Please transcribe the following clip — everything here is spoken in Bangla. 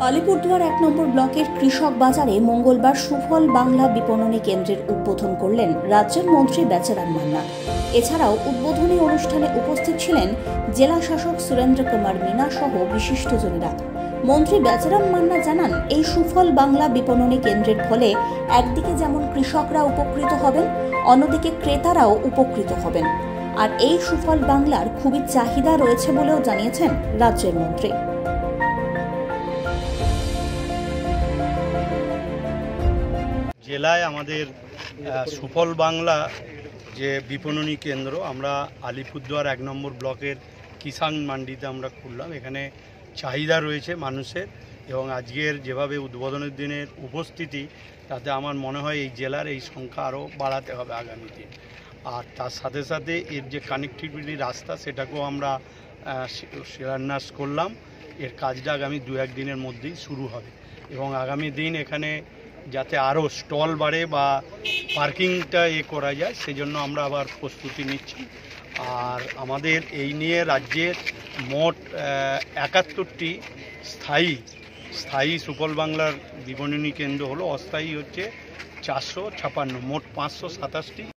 আলিপুরদুয়ার ১ নম্বর ব্লকের কৃষক বাজারে মঙ্গলবার সুফল বাংলা বিপণনী কেন্দ্রের উদ্বোধন করলেন রাজ্যের মন্ত্রী বেচারাম মান্না। এছাড়াও উদ্বোধনী অনুষ্ঠানে উপস্থিত ছিলেন জেলা শাসক সুরেন্দ্র কুমার মিনা সহ বিশিষ্টজনেরা। মন্ত্রী বেচারাম মান্না জানান, এই সুফল বাংলা বিপণনী কেন্দ্রের ফলে একদিকে যেমন কৃষকরা উপকৃত হবেন, অন্যদিকে ক্রেতারাও উপকৃত হবেন। আর এই সুফল বাংলার খুবই চাহিদা রয়েছে বলেও জানিয়েছেন রাজ্যের মন্ত্রী। জেলায় আমাদের সুফল বাংলা যে বিপণনী কেন্দ্র আমরা আলিপুরদুয়ার ১ নম্বর ব্লকের কিষাণ মান্ডিতে আমরা খুললাম। এখানে চাহিদা রয়েছে মানুষের, এবং আজকের যেভাবে উদ্বোধনের দিনের উপস্থিতি, তাতে আমার মনে হয় এই জেলার এই সংখ্যা আরও বাড়াতে হবে আগামীতে। আর তার সাথে সাথে এর যে কানেক্টিভিটি রাস্তা, সেটাকেও আমরা শিলান্যাস করলাম। এর কাজটা আগামী ২-১ দিনের মধ্যেই শুরু হবে, এবং আগামী দিন এখানে যাতে আরও স্টল বাড়ে বা পার্কিংটা করা যায়, সেজন্য আমরা আবার প্রস্তুতি নিচ্ছি। আর আমাদের এই নিয়ে রাজ্যের মোট ৭১টি স্থায়ী সুফল বাংলার বিপণনী কেন্দ্র হলো, অস্থায়ী হচ্ছে ৪৫৬, মোট ৫২৭টি।